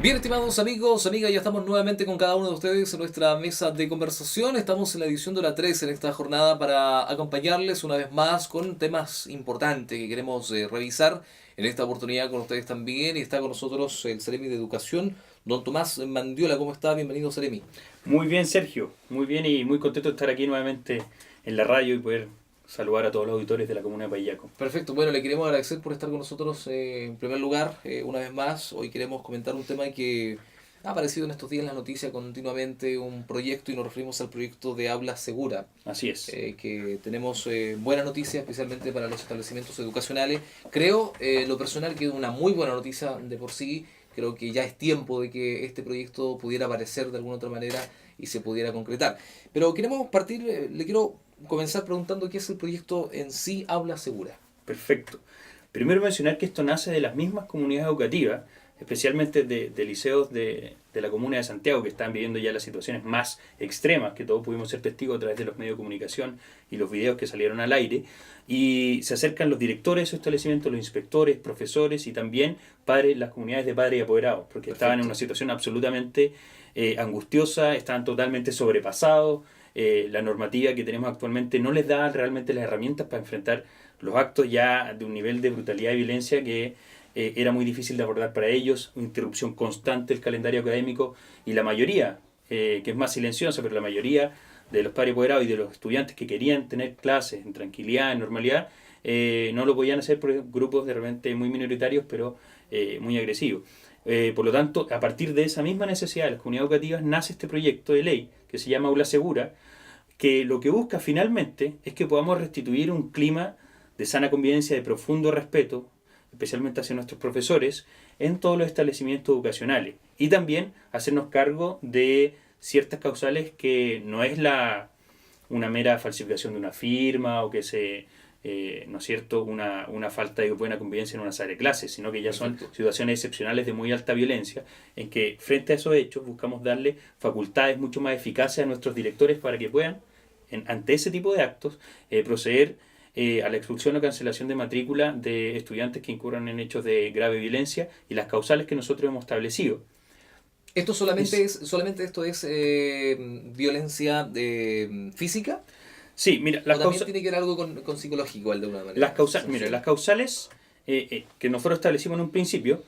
Bien, estimados amigos, amigas, ya estamos nuevamente con cada uno de ustedes en nuestra mesa de conversación. Estamos en la edición de la 3 en esta jornada para acompañarles una vez más con temas importantes que queremos revisar en esta oportunidad con ustedes también. Y está con nosotros el Seremi de Educación, don Tomás Mandiola. ¿Cómo está? Bienvenido, Seremi. Muy bien, Sergio. Muy bien y muy contento de estar aquí nuevamente en la radio y poder saludar a todos los auditores de la comuna de Payaco. Perfecto, bueno, le queremos agradecer por estar con nosotros en primer lugar, una vez más. Hoy queremos comentar un tema que ha aparecido en estos días en la noticia continuamente, un proyecto, y nos referimos al proyecto de Aula Segura, Así es. que tenemos buena noticia, especialmente para los establecimientos educacionales. Creo, lo personal, que es una muy buena noticia de por sí. Creo que ya es tiempo de que este proyecto pudiera aparecer de alguna otra manera y se pudiera concretar. Pero queremos partir, le quiero comenzar preguntando qué es el proyecto en sí, Aula Segura. Perfecto. Primero mencionar que esto nace de las mismas comunidades educativas, especialmente de liceos de la comuna de Santiago, que están viviendo ya las situaciones más extremas, que todos pudimos ser testigos a través de los medios de comunicación y los videos que salieron al aire. Y se acercan los directores de esos establecimientos, los inspectores, profesores y también padres, las comunidades de padres y apoderados, porque Perfecto. estaban en una situación absolutamente angustiosa, estaban totalmente sobrepasados. La normativa que tenemos actualmente no les da realmente las herramientas para enfrentar los actos ya de un nivel de brutalidad y violencia que era muy difícil de abordar para ellos, una interrupción constante del calendario académico y la mayoría, que es más silenciosa, pero la mayoría de los padres apoderados y de los estudiantes que querían tener clases en tranquilidad, en normalidad, no lo podían hacer por grupos de repente muy minoritarios, pero muy agresivos. Por lo tanto, a partir de esa misma necesidad de las comunidades educativas nace este proyecto de ley que se llama Aula Segura, que lo que busca finalmente es que podamos restituir un clima de sana convivencia, de profundo respeto, especialmente hacia nuestros profesores, en todos los establecimientos educacionales. Y también hacernos cargo de ciertas causales que no es una mera falsificación de una firma o que ¿no es cierto?, una falta de buena convivencia en una sala de clases, sino que ya son Perfecto. situaciones excepcionales de muy alta violencia, en que frente a esos hechos buscamos darle facultades mucho más eficaces a nuestros directores para que puedan, ante ese tipo de actos, proceder a la expulsión o cancelación de matrícula de estudiantes que incurran en hechos de grave violencia y las causales que nosotros hemos establecido. ¿Esto Es, solamente esto es violencia física? sí, mira, ¿O también tiene que ver algo con psicológico, igual, de alguna manera, esa mira, las sanción? causales que nosotros establecimos en un principio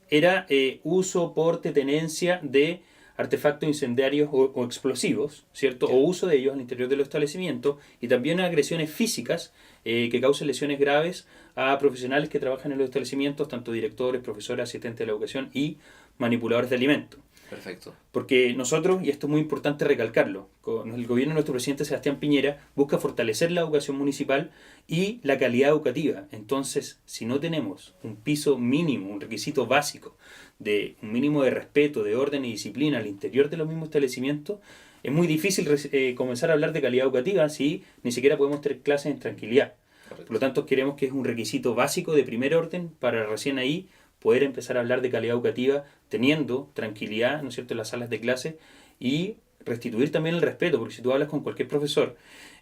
era uso, porte, tenencia de artefactos incendiarios o explosivos, ¿cierto? O Ya. uso de ellos al interior del establecimiento y también agresiones físicas que causen lesiones graves a profesionales que trabajan en los establecimientos, tanto directores, profesores, asistentes de la educación y manipuladores de alimentos. Perfecto. Porque nosotros, y esto es muy importante recalcarlo, con el gobierno de nuestro presidente Sebastián Piñera busca fortalecer la educación municipal y la calidad educativa. Entonces, si no tenemos un piso mínimo, un requisito básico de un mínimo de respeto, de orden y disciplina al interior de los mismos establecimientos, es muy difícil comenzar a hablar de calidad educativa si ni siquiera podemos tener clases en tranquilidad. Por lo Correcto. tanto, queremos que es un requisito básico de primer orden para recién ahí poder empezar a hablar de calidad educativa teniendo tranquilidad, ¿no es cierto?, en las salas de clase y restituir también el respeto, porque si tú hablas con cualquier profesor,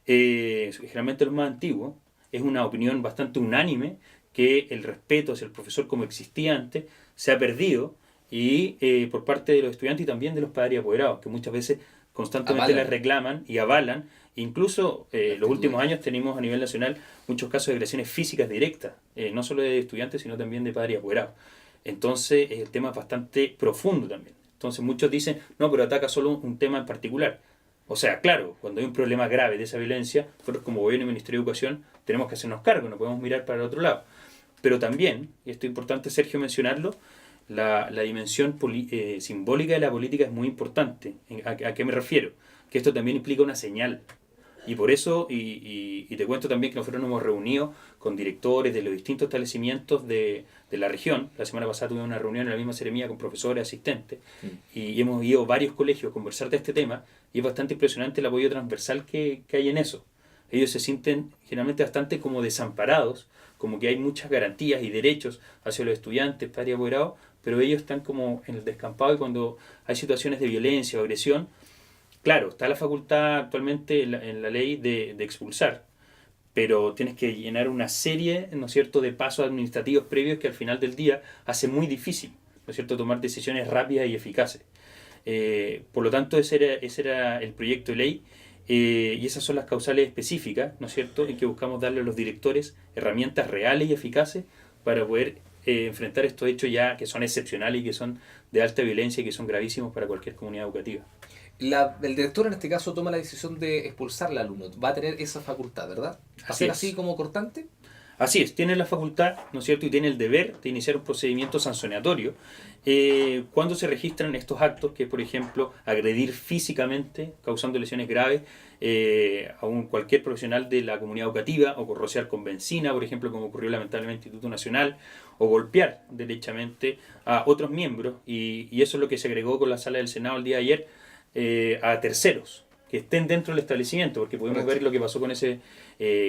generalmente los más antiguos, es una opinión bastante unánime que el respeto hacia el profesor como existía antes se ha perdido y por parte de los estudiantes y también de los padres y apoderados, que muchas veces constantemente les Avalan reclaman y avalan. Incluso la los actitud últimos esta. años tenemos a nivel nacional muchos casos de agresiones físicas directas, no solo de estudiantes, sino también de padres y apoderados. Entonces, el tema es bastante profundo también. Entonces, muchos dicen, no, pero ataca solo un tema en particular. O sea, claro, cuando hay un problema grave de esa violencia, nosotros como gobierno y Ministerio de Educación tenemos que hacernos cargo, no podemos mirar para el otro lado. Pero también, y esto es importante, Sergio, mencionarlo, la dimensión simbólica de la política es muy importante. ¿A qué me refiero? Que esto también implica una señal. Y por eso, y te cuento también que nosotros nos hemos reunido con directores de los distintos establecimientos de la región. La semana pasada tuvimos una reunión en la misma Seremía con profesores, asistentes, Mm. y hemos ido a varios colegios a conversar de este tema, y es bastante impresionante el apoyo transversal que hay en eso. Ellos se sienten generalmente bastante como desamparados, como que hay muchas garantías y derechos hacia los estudiantes, padres y apoderados, pero ellos están como en el descampado y cuando hay situaciones de violencia o agresión, claro, está la facultad actualmente en la ley de expulsar, pero tienes que llenar una serie, ¿no es cierto?, de pasos administrativos previos que al final del día hace muy difícil. ¿no es cierto?, tomar decisiones rápidas y eficaces. Por lo tanto, ese era el proyecto de ley, y esas son las causales específicas, ¿no es cierto?, en que buscamos darle a los directores herramientas reales y eficaces para poder enfrentar estos hechos ya que son excepcionales y que son de alta violencia y que son gravísimos para cualquier comunidad educativa. El director en este caso toma la decisión de expulsar al alumno. Va a tener esa facultad, ¿verdad? ¿Va a Así ser es. así como cortante? Así es, tiene la facultad, ¿no es cierto?, y tiene el deber de iniciar un procedimiento sancionatorio cuando se registran estos actos, que por ejemplo, agredir físicamente, causando lesiones graves cualquier profesional de la comunidad educativa, o rociar con benzina, por ejemplo, como ocurrió lamentablemente en el Instituto Nacional, o golpear derechamente a otros miembros, y eso es lo que se agregó con la sala del Senado el día de ayer, a terceros que estén dentro del establecimiento, porque podemos ver lo que pasó con ese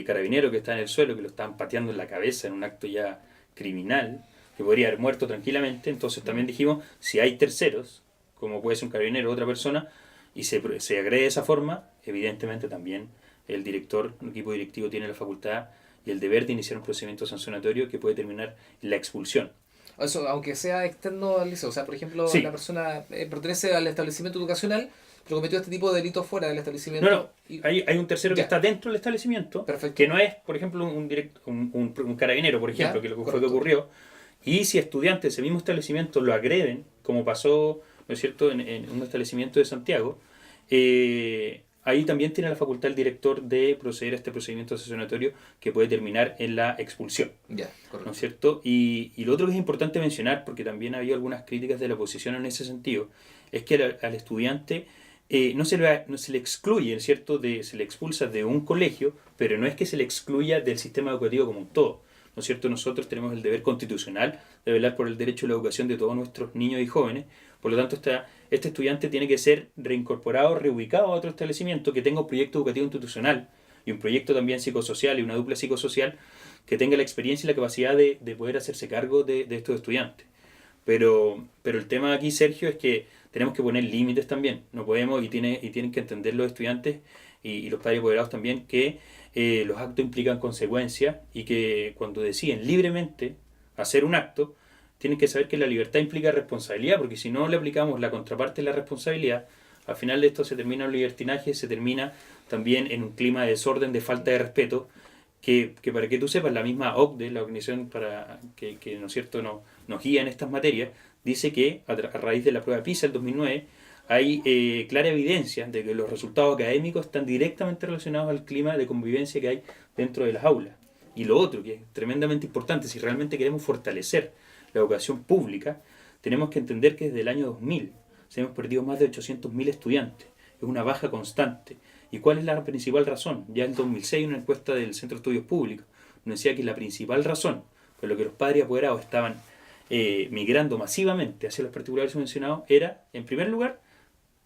carabinero que está en el suelo, que lo estaban pateando en la cabeza en un acto ya criminal, que podría haber muerto tranquilamente. Entonces también dijimos, si hay terceros, como puede ser un carabinero o otra persona, y se agrede de esa forma, evidentemente también el equipo directivo tiene la facultad y el deber de iniciar un procedimiento sancionatorio que puede terminar en la expulsión. Eso, aunque sea externo al liceo. O sea, por ejemplo, Sí. la persona pertenece al establecimiento educacional, pero cometió este tipo de delitos fuera del establecimiento. No, hay un tercero que está dentro del establecimiento, perfecto, que no es, por ejemplo, un carabinero, por ejemplo, que fue que ocurrió. Y si estudiantes de ese mismo establecimiento lo agreden, como pasó, ¿no es cierto?, en un establecimiento de Santiago, ahí también tiene la facultad el director de proceder a este procedimiento sancionatorio que puede terminar en la expulsión. ¿No es cierto? Y lo otro que es importante mencionar, porque también había algunas críticas de la oposición en ese sentido, es que al estudiante no se le excluye, ¿cierto?, se le expulsa de un colegio, pero no es que se le excluya del sistema educativo como un todo. ¿No es cierto? Nosotros tenemos el deber constitucional de velar por el derecho a la educación de todos nuestros niños y jóvenes. Por lo tanto, este estudiante tiene que ser reincorporado, reubicado a otro establecimiento que tenga un proyecto educativo institucional y un proyecto también psicosocial y una dupla psicosocial que tenga la experiencia y la capacidad de poder hacerse cargo de estos estudiantes. Pero el tema aquí, Sergio, es que tenemos que poner límites también. No podemos, y tienen que entender los estudiantes y los padres apoderados también, que los actos implican consecuencias y que cuando deciden libremente hacer un acto, tienen que saber que la libertad implica responsabilidad, porque si no le aplicamos la contraparte de la responsabilidad, al final de esto se termina en libertinaje, se termina también en un clima de desorden, de falta de respeto, que para que tú sepas, la misma OCDE, la organización que ¿no es cierto?, nos guía en estas materias, dice que a raíz de la prueba PISA del 2009 hay clara evidencia de que los resultados académicos están directamente relacionados al clima de convivencia que hay dentro de las aulas. Y lo otro, que es tremendamente importante, si realmente queremos fortalecer la educación pública, tenemos que entender que desde el año 2000 se hemos perdido más de 800.000 estudiantes. Es una baja constante. ¿Y cuál es la principal razón? Ya en 2006, una encuesta del Centro de Estudios Públicos nos decía que la principal razón por lo que los padres apoderados estaban migrando masivamente hacia los particulares subvencionados era, en primer lugar,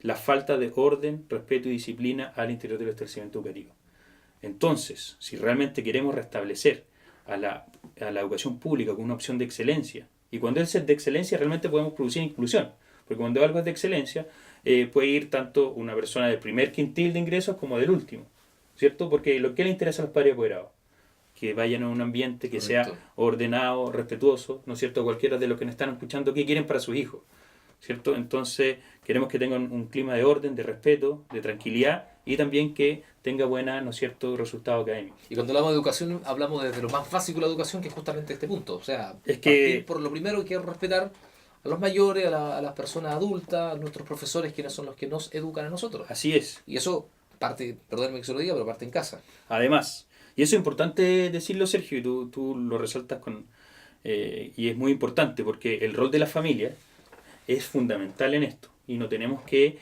la falta de orden, respeto y disciplina al interior del establecimiento educativo. Entonces, si realmente queremos restablecer a la educación pública con una opción de excelencia, y cuando es de excelencia realmente podemos producir inclusión, porque cuando algo es de excelencia puede ir tanto una persona del primer quintil de ingresos como del último, ¿cierto? Porque lo que le interesa a los padres apoderados, que vayan a un ambiente que sea ordenado, respetuoso, ¿no es cierto? Cualquiera de los que nos están escuchando, ¿qué quieren para sus hijos? ¿Cierto? Entonces queremos que tengan un clima de orden, de respeto, de tranquilidad y también que tenga buena, ¿no es cierto?, resultado académico. Y cuando hablamos de educación, hablamos desde lo más básico de la educación, que es justamente este punto. O sea, es que partir por lo primero que es respetar a los mayores, a las personas adultas, a nuestros profesores, quienes son los que nos educan a nosotros. Así es. Y eso parte, perdónenme que se lo diga, pero parte en casa. Además, y eso es importante decirlo, Sergio, y tú lo resaltas y es muy importante porque el rol de la familia es fundamental en esto y no tenemos que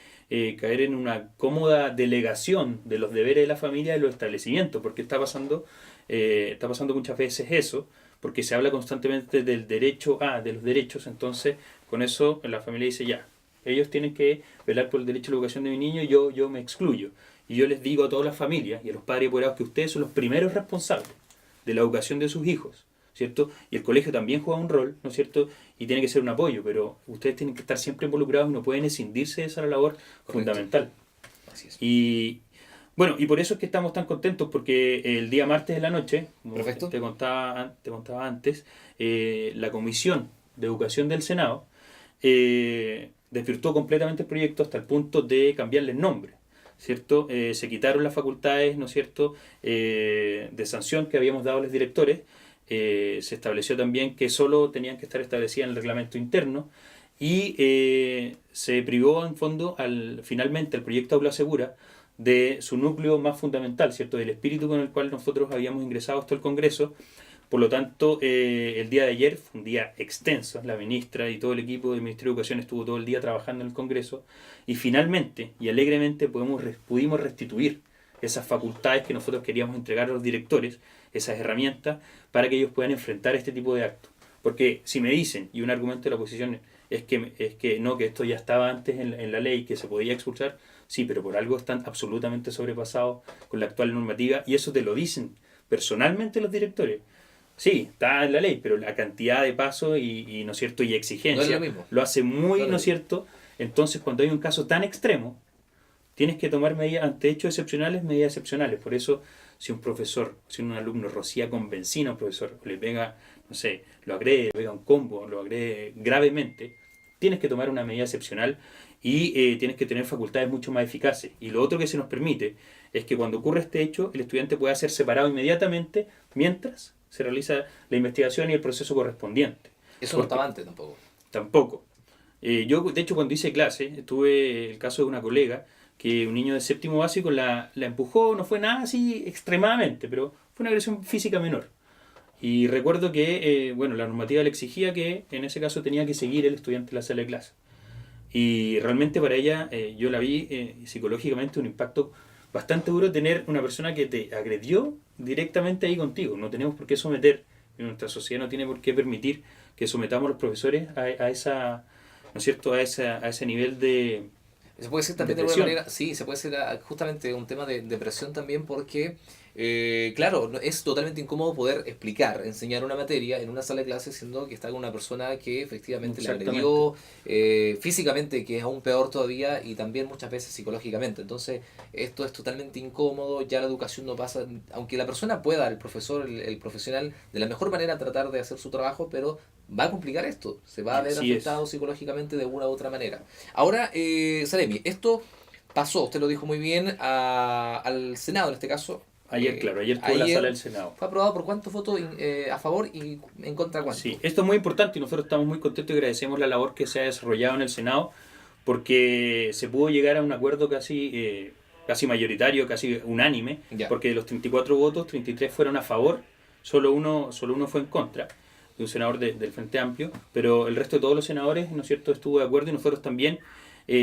caer en una cómoda delegación de los deberes de la familia de los establecimientos, porque está pasando muchas veces eso, porque se habla constantemente del derecho de los derechos. Entonces con eso la familia dice ya, ellos tienen que velar por el derecho a la educación de mi niño, yo me excluyo. Y yo les digo a todas las familias y a los padres apoderados que ustedes son los primeros responsables de la educación de sus hijos, ¿cierto? Y el colegio también juega un rol, ¿no es cierto? Y tiene que ser un apoyo, pero ustedes tienen que estar siempre involucrados y no pueden escindirse de esa labor fundamental. Así es. Y bueno, y por eso es que estamos tan contentos, porque el día martes de la noche, como te contaba antes, la Comisión de Educación del Senado desvirtuó completamente el proyecto hasta el punto de cambiarle el nombre, ¿cierto? Se quitaron las facultades, ¿no es cierto?, de sanción que habíamos dado a los directores. Se estableció también que solo tenían que estar establecidas en el reglamento interno y se privó en fondo finalmente el proyecto Aula Segura de su núcleo más fundamental, ¿cierto?, del espíritu con el cual nosotros habíamos ingresado hasta el Congreso. Por lo tanto, el día de ayer fue un día extenso. La ministra y todo el equipo del Ministerio de Educación estuvo todo el día trabajando en el Congreso y finalmente y alegremente pudimos restituir esas facultades que nosotros queríamos entregar a los directores, esas herramientas, para que ellos puedan enfrentar este tipo de actos. Porque si me dicen, y un argumento de la oposición es que no, que esto ya estaba antes en la ley, que se podía expulsar, sí, pero por algo están absolutamente sobrepasados con la actual normativa, y eso te lo dicen personalmente los directores. Sí, está en la ley, pero la cantidad de pasos y ¿no es cierto?, y exigencia No es lo mismo. lo hace muy, No es ¿no es cierto? Entonces, cuando hay un caso tan extremo, tienes que tomar medidas ante hechos excepcionales, medidas excepcionales. Por eso, si un profesor, si un alumno rocía con benzina a un profesor, o le pega, no sé, lo agrede, le pega un combo, lo agrede gravemente, tienes que tomar una medida excepcional y tienes que tener facultades mucho más eficaces. Y lo otro que se nos permite es que cuando ocurre este hecho, el estudiante pueda ser separado inmediatamente mientras se realiza la investigación y el proceso correspondiente. Eso no estaba antes tampoco. Tampoco. Yo, de hecho, cuando hice clase, tuve el caso de una colega que un niño de séptimo básico la empujó, no fue nada así extremadamente, pero fue una agresión física menor. Y recuerdo que, bueno, la normativa le exigía que en ese caso tenía que seguir el estudiante en la sala de clase. Y realmente para ella, yo la vi psicológicamente un impacto bastante duro tener una persona que te agredió directamente ahí contigo. No tenemos por qué someter, nuestra sociedad no tiene por qué permitir que sometamos a los profesores a esa, ¿no es cierto?, a ese nivel de Se puede ser también de alguna presión. manera, sí, se puede ser justamente un tema de presión también porque, claro, es totalmente incómodo poder explicar, enseñar una materia en una sala de clases siendo que está con una persona que efectivamente le Exactamente. agredió físicamente, que es aún peor todavía, y también muchas veces psicológicamente. Entonces, esto es totalmente incómodo, ya la educación no pasa, aunque la persona pueda, el profesor, el profesional, de la mejor manera tratar de hacer su trabajo, pero va a complicar esto, se va a ver Así afectado es. psicológicamente de una u otra manera. Ahora, Salemi, esto pasó, usted lo dijo muy bien, al Senado en este caso. Ayer, claro, ayer tuvo la sala Ayer del Senado. fue aprobado por cuántos votos a favor y en contra Sí, cuánto. esto es muy importante y nosotros estamos muy contentos y agradecemos la labor que se ha desarrollado en el Senado porque se pudo llegar a un acuerdo casi mayoritario, casi unánime, Ya. porque de los 34 votos, 33 fueron a favor, solo uno fue en contra, de un senador del Frente Amplio, pero el resto de todos los senadores, ¿no es cierto?, estuvo de acuerdo y nosotros también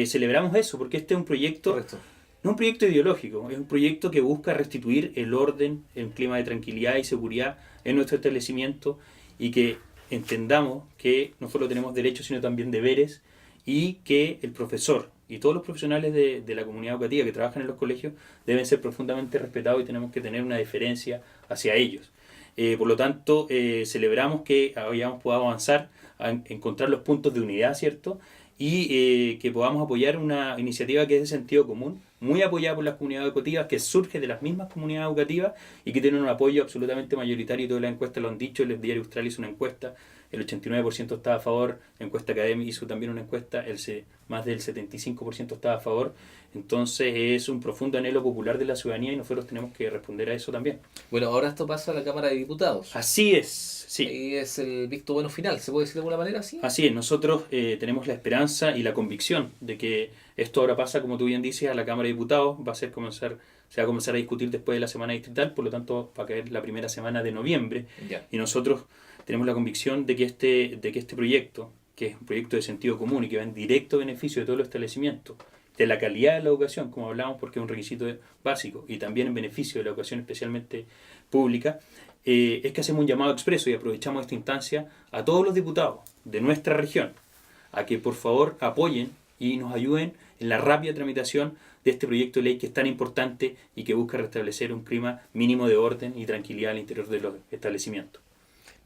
celebramos eso, porque este es un proyecto, Correcto. no es un proyecto ideológico, es un proyecto que busca restituir el orden, el clima de tranquilidad y seguridad en nuestro establecimiento y que entendamos que no solo tenemos derechos sino también deberes y que el profesor y todos los profesionales de la comunidad educativa que trabajan en los colegios deben ser profundamente respetados y tenemos que tener una deferencia hacia ellos. Por lo tanto, celebramos que hayamos podido avanzar a encontrar los puntos de unidad, ¿cierto? Y que podamos apoyar una iniciativa que es de sentido común, muy apoyada por las comunidades educativas, que surge de las mismas comunidades educativas y que tienen un apoyo absolutamente mayoritario, y todas las encuestas lo han dicho. El diario Austral hizo una encuesta, el 89% estaba a favor, la encuesta Academy hizo también una encuesta, más del 75% estaba a favor. Entonces es un profundo anhelo popular de la ciudadanía y nosotros tenemos que responder a eso también. Bueno, ahora esto pasa a la Cámara de Diputados. Así es, sí. Ahí es el visto bueno final, ¿se puede decir de alguna manera así? Así es, nosotros tenemos la esperanza y la convicción de que esto ahora pasa, como tú bien dices, a la Cámara de Diputados, se va a comenzar a discutir después de la semana distrital, por lo tanto va a caer la primera semana de noviembre, Ya. y nosotros tenemos la convicción de que este proyecto, que es un proyecto de sentido común y que va en directo beneficio de todos los establecimientos, de la calidad de la educación, como hablamos, porque es un requisito básico, y también en beneficio de la educación especialmente pública, es que hacemos un llamado expreso y aprovechamos esta instancia a todos los diputados de nuestra región a que por favor apoyen y nos ayuden en la rápida tramitación de este proyecto de ley que es tan importante y que busca restablecer un clima mínimo de orden y tranquilidad al interior de los establecimientos.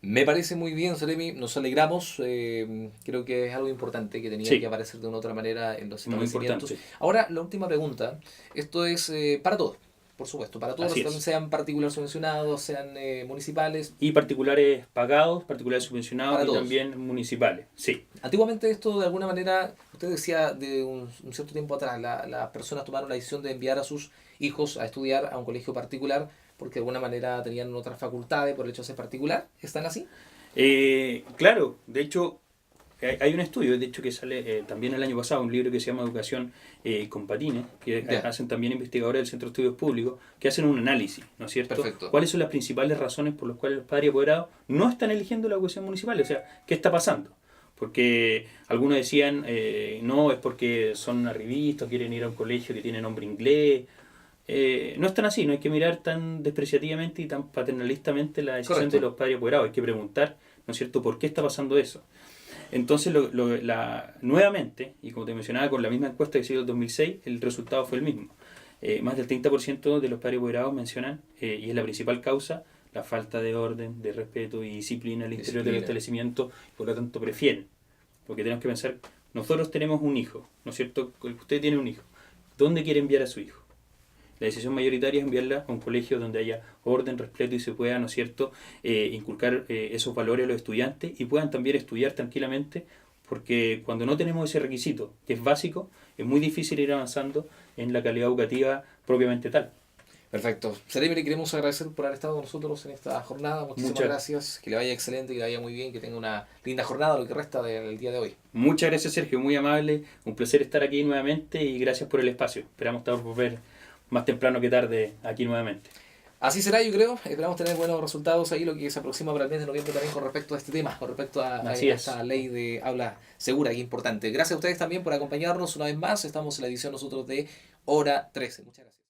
Me parece muy bien, Salemi, nos alegramos, creo que es algo importante que tenía Sí, que aparecer de una otra manera en los muy establecimientos. importante. Ahora, la última pregunta, esto es para todos, Por supuesto, para todos, Así es. sean particulares subvencionados, sean municipales. Y particulares pagados, particulares subvencionados Para y todos. también municipales. Sí. Antiguamente esto de alguna manera, usted decía de un cierto tiempo atrás, las personas tomaron la decisión de enviar a sus hijos a estudiar a un colegio particular porque de alguna manera tenían otras facultades por el hecho de ser particular. ¿Están así? Claro, de hecho, hay un estudio, de hecho, que sale también el año pasado, un libro que se llama Educación con Patines, que Ya. hacen también investigadores del Centro de Estudios Públicos, que hacen un análisis, ¿no es cierto? Perfecto. ¿Cuáles son las principales razones por las cuales los padres apoderados no están eligiendo la educación municipal? O sea, ¿qué está pasando? Porque algunos decían, no, es porque son arribistas, quieren ir a un colegio que tiene nombre inglés. No es tan así, no hay que mirar tan despreciativamente y tan paternalistamente la decisión Correcto. de los padres apoderados, hay que preguntar, ¿no es cierto?, ¿por qué está pasando eso? Entonces, nuevamente, y como te mencionaba, con la misma encuesta que se hizo en 2006, el resultado fue el mismo. Más del 30% de los padres apoderados mencionan, y es la principal causa, la falta de orden, de respeto y disciplina al interior del establecimiento, por lo tanto prefieren. Porque tenemos que pensar, nosotros tenemos un hijo, ¿no es cierto? Usted tiene un hijo. ¿Dónde quiere enviar a su hijo? La decisión mayoritaria es enviarla a un colegio donde haya orden, respeto y se pueda, ¿no es cierto?, inculcar esos valores a los estudiantes y puedan también estudiar tranquilamente, porque cuando no tenemos ese requisito, que es básico, es muy difícil ir avanzando en la calidad educativa propiamente tal. Perfecto. Cerebre, queremos agradecer por haber estado con nosotros en esta jornada. Muchísimas gracias. Que le vaya excelente, que le vaya muy bien, que tenga una linda jornada lo que resta del día de hoy. Muchas gracias, Sergio, muy amable. Un placer estar aquí nuevamente y gracias por el espacio. Esperamos volver más temprano que tarde aquí nuevamente. Así será, yo creo. Esperamos tener buenos resultados ahí, lo que se aproxima para el mes de noviembre también con respecto a este tema, con respecto a esta ley de aula segura, que es importante. Gracias a ustedes también por acompañarnos una vez más. Estamos en la edición nosotros de Hora 13. Muchas gracias.